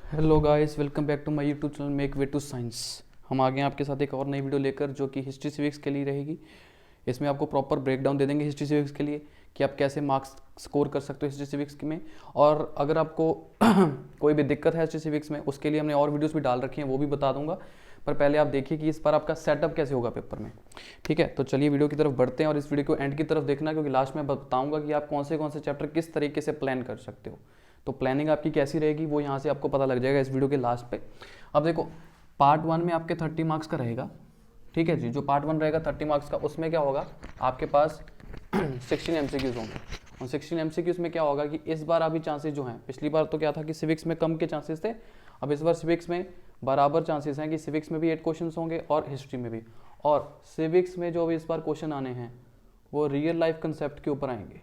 Hello guys, welcome back to my YouTube channel make way to science. हम आ गए हैं आपके साथ एक और नई वीडियो लेकर जो कि हिस्ट्री सिविक्स के लिए रहेगी। इसमें आपको प्रॉपर ब्रेकडाउन दे देंगे हिस्ट्री सिविक्स के लिए कि आप कैसे मार्क्स स्कोर कर सकते हो हिस्ट्री सिविक्स में। और अगर आपको कोई भी दिक्कत है हिस्ट्री सिविक्स में, उसके लिए हमने और वीडियोस भी डाल रखी हैं, वो भी बता दूंगा। पर पहले आप देखिए कि इस बार आपका सेटअप कैसे होगा पेपर में। ठीक है, तो चलिए वीडियो की तरफ बढ़ते हैं और इस वीडियो को एंड की तरफ देखना, क्योंकि लास्ट में बताऊंगा कि आप कौन से चैप्टर किस तरीके से प्लान कर सकते हो। तो प्लानिंग आपकी कैसी रहेगी वो यहाँ से आपको पता लग जाएगा इस वीडियो के लास्ट पे। अब देखो, पार्ट 1 में आपके 30 मार्क्स का रहेगा। ठीक है जी, जो पार्ट 1 रहेगा 30 मार्क्स का, उसमें क्या होगा आपके पास 16 एमसीक्यूज होंगे। और 16 एमसीक्यूज में क्या होगा कि इस बार अभी चांसेस जो हैं, पिछली बार तो क्या था कि सिविक्स में कम के चांसेस थे, अब इस बार सिविक्स में बराबर चांसेस हैं कि सिविक्स में भी 8 क्वेश्चन होंगे और हिस्ट्री में भी। और सिविक्स में जो भी इस बार क्वेश्चन आने हैं वो रियल लाइफ कंसेप्ट के ऊपर आएंगे।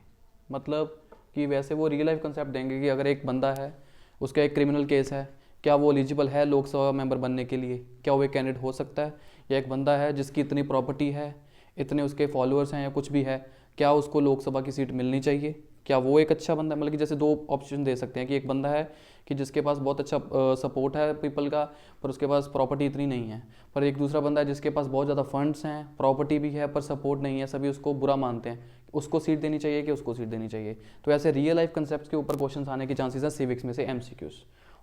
मतलब कि वैसे वो रियल लाइफ कंसेप्ट देंगे कि अगर एक बंदा है, उसका एक क्रिमिनल केस है, क्या वो एलिजिबल है लोकसभा मेंबर बनने के लिए, क्या वो एक कैंडिडेट हो सकता है। या एक बंदा है जिसकी इतनी प्रॉपर्टी है, इतने उसके फॉलोअर्स हैं या कुछ भी है, क्या उसको लोकसभा की सीट मिलनी चाहिए, क्या वो एक अच्छा बंदा है। मतलब कि जैसे दो ऑप्शन दे सकते हैं कि एक बंदा है कि जिसके पास बहुत अच्छा सपोर्ट है पीपल का, पर उसके पास प्रॉपर्टी इतनी नहीं है। पर एक दूसरा बंदा है जिसके पास बहुत ज़्यादा फंड्स हैं, प्रॉपर्टी भी है पर सपोर्ट नहीं है, सभी उसको बुरा मानते हैं, उसको सीट देनी चाहिए कि उसको सीट देनी चाहिए। तो ऐसे रियल लाइफ कंसेप्ट के ऊपर क्वेश्चन आने के चांसेस हैं सिविक्स में से एमसीक्यूज।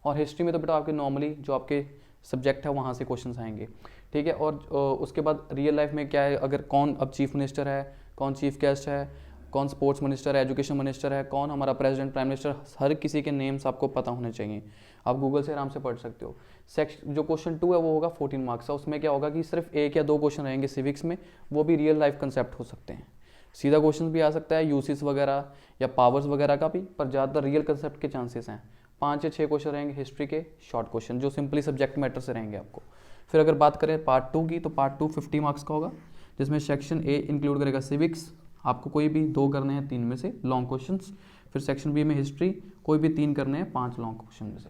और हिस्ट्री में तो बेटा आपके नॉर्मली जो आपके सब्जेक्ट है वहाँ से क्वेश्चन आएंगे। ठीक है, और उसके बाद रियल लाइफ में क्या है, अगर कौन अब चीफ मिनिस्टर है, कौन चीफ गेस्ट है, कौन स्पोर्ट्स मिनिस्टर है, एजुकेशन मिनिस्टर है, कौन हमारा प्रेसिडेंट प्राइम मिनिस्टर, हर किसी के नेम्स आपको पता होने चाहिए। आप गूगल से आराम से पढ़ सकते हो। सेक्शन जो क्वेश्चन 2 है वो होगा 14 मार्क्स का। उसमें क्या होगा कि सिर्फ 1 या 2 क्वेश्चन रहेंगे सिविक्स में, वो भी रियल लाइफ कंसेप्ट हो सकते हैं। सीधा क्वेश्चन भी आ सकता है यूसिस वगैरह या पावर्स वगैरह का भी, पर ज़्यादातर रियल कंसेप्ट के चांसेस हैं। 5 या 6 क्वेश्चन रहेंगे हिस्ट्री के शॉर्ट क्वेश्चन, जो सिंपली सब्जेक्ट मैटर से रहेंगे आपको। फिर अगर बात करें पार्ट 2 की, तो पार्ट 2 50 मार्क्स का होगा, जिसमें सेक्शन ए इंक्लूड करेगा सिविक्स, आपको कोई भी 2 करने हैं 3 में से लॉन्ग क्वेश्चंस। फिर सेक्शन बी में हिस्ट्री, कोई भी 3 करने हैं 5 लॉन्ग क्वेश्चन में से।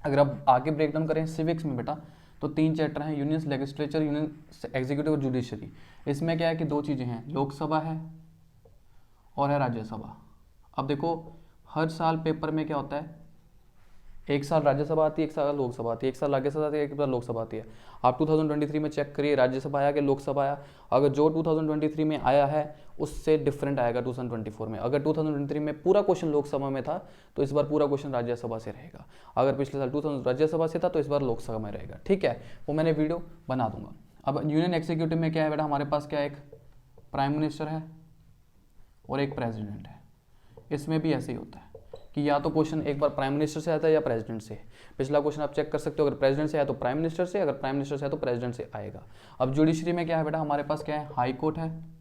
अगर आप आगे ब्रेक डाउन करें सिविक्स में बेटा, तो 3 चैप्टर हैं, यूनियन लेजिस्लेचर, यूनियन एग्जीक्यूटिव और जुडिशरी। इसमें क्या है कि 2 चीज़ें हैं, लोकसभा है और है राज्यसभा। अब देखो, हर साल पेपर में क्या होता है, एक साल राज्यसभा आती है, एक साल लोकसभा आती है, एक साल राज्यसभा आती है, एक साल लोकसभा आती है। आप 2023 में चेक करिए राज्यसभा आया कि लोकसभा आया। अगर जो 2023 में आया है उससे डिफरेंट आएगा 2024 में। अगर 2023 में पूरा क्वेश्चन लोकसभा में था तो इस बार पूरा क्वेश्चन राज्यसभा से रहेगा। अगर पिछले साल 2000 राज्यसभा से था तो इस बार लोकसभा में रहेगा। ठीक है, वो मैंने वीडियो बना दूंगा। अब यूनियन एग्जीक्यूटिव में क्या है बेटा, हमारे पास क्या है, एक प्राइम मिनिस्टर है और एक प्रेसिडेंट है। इसमें भी ऐसे ही होता है कि या तो क्वेश्चन एक बार प्राइम मिनिस्टर से आता है या प्रेसिडेंट से। पिछला क्वेश्चन आप चेक कर सकते हो, अगर प्रेसिडेंट से आया तो प्राइम मिनिस्टर से, अगर प्राइम मिनिस्टर से आया तो प्रेसिडेंट से आएगा। अब जुडिशरी में क्या है बेटा, हमारे पास क्या है, हाई कोर्ट है,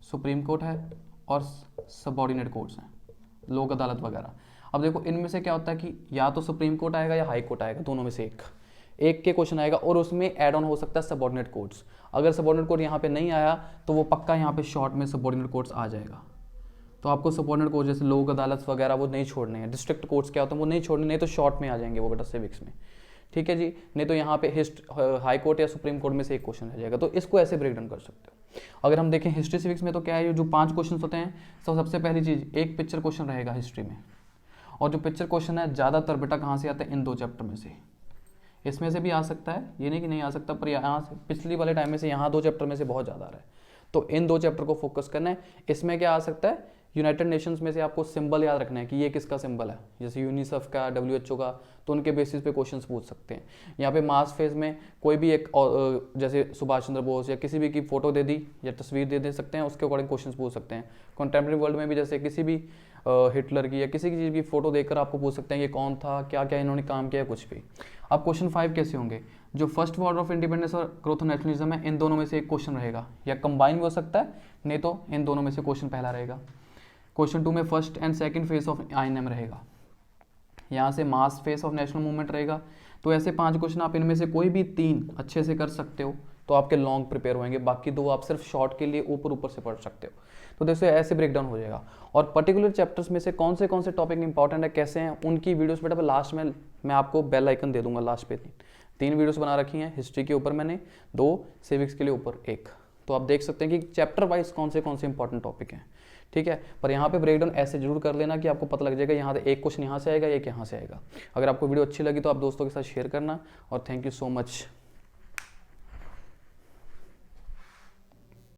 सुप्रीम कोर्ट है और सबऑर्डिनेट कोर्ट्स हैं, लोक अदालत वगैरह। अब देखो, इनमें से क्या होता है कि या तो सुप्रीम कोर्ट आएगा या हाई कोर्ट आएगा, दोनों में से एक के क्वेश्चन आएगा, और उसमें एड ऑन हो सकता है सबऑर्डिनेट कोर्ट्स। अगर सबऑर्डिनेट कोर्ट यहाँ पे नहीं आया तो वो पक्का यहाँ पे शॉर्ट में सबऑर्डिनेट कोर्ट्स आ जाएगा। तो आपको सबऑर्डिनेट कोर्ट जैसे लोक अदालत वगैरह वो नहीं छोड़ने हैं, डिस्ट्रिक्ट कोर्ट्स क्या होते हैं वो नहीं छोड़ने, नहीं तो शॉर्ट में आ जाएंगे वो बेटा सिविक्स में। ठीक है जी, नहीं तो यहाँ पे हाई कोर्ट या सुप्रीम कोर्ट में से एक क्वेश्चन रह जाएगा। तो इसको ऐसे ब्रेक डाउन कर सकते हो। अगर हम देखें हिस्ट्री सिविक्स में तो क्या है, जो 5 क्वेश्चन होते हैं, सबसे पहली चीज़ एक पिक्चर क्वेश्चन रहेगा हिस्ट्री में। और जो पिक्चर क्वेश्चन है ज़्यादातर बेटा कहाँ से आता है, इन 2 चैप्टर में से। इसमें से भी आ सकता है, ये नहीं कि नहीं आ सकता, पर यहाँ से पिछली वाले टाइम में से यहाँ 2 चैप्टर में से बहुत ज़्यादा आ रहा है। तो इन 2 चैप्टर को फोकस करना है। इसमें क्या आ सकता है, यूनाइटेड नेशंस में से आपको सिंबल याद रखना है कि ये किसका सिंबल है, जैसे यूनिसेफ का, WHO का, तो उनके बेसिस पे क्वेश्चंस पूछ सकते हैं। यहाँ पे मास फेज में कोई भी एक जैसे सुभाष चंद्र बोस या किसी भी की फोटो दे दी या तस्वीर दे सकते हैं, उसके अकॉर्डिंग क्वेश्चंस पूछ सकते हैं। कंटेम्प्रेरी वर्ल्ड में भी जैसे किसी भी हिटलर की या किसी की चीज़ की फोटो देखकर आपको पूछ सकते हैं ये कौन था, क्या क्या इन्होंने काम किया, कुछ भी। अब क्वेश्चन 5 कैसे होंगे, जो फर्स्ट वॉर ऑफ इंडिपेंडेंस और ग्रोथ ऑफ नेशनलिज्म है, इन दोनों में से एक क्वेश्चन रहेगा, या कंबाइन भी हो सकता है, नहीं तो इन दोनों में से क्वेश्चन पहला रहेगा। क्वेश्चन 2 में first and second phase of INM रहेगा, यहाँ से मास फेस ऑफ नेशनल मूवमेंट रहेगा। तो ऐसे 5 क्वेश्चन आप इनमें से कोई भी 3 अच्छे से कर सकते हो तो आपके लॉन्ग प्रिपेयर होंगे, बाकी 2 आप सिर्फ शॉर्ट के लिए ऊपर से पढ़ सकते हो। तो देखो ऐसे ब्रेकडाउन हो जाएगा। और पर्टिकुलर चैप्टर्स में से कौन से टॉपिक इंपॉर्टेंट है, कैसे हैं, उनकी वीडियोस बेटा लास्ट में मैं आपको बेल आइकन दे दूंगा। लास्ट पे 3 वीडियोस बना रखी हैं, हिस्ट्री के ऊपर मैंने 2, सिविक्स के लिए ऊपर 1। तो आप देख सकते हैं कि चैप्टर वाइज कौन से इंपॉर्टेंट टॉपिक हैं। ठीक है। पर यहाँ पे ब्रेक डाउन ऐसे जरूर कर लेना कि आपको पता लग जाएगा यहाँ से एक क्वेश्चन यहाँ से आएगा, एक यहाँ से आएगा। अगर आपको वीडियो अच्छी लगी तो आप दोस्तों के साथ शेयर करना, और थैंक यू सो मच।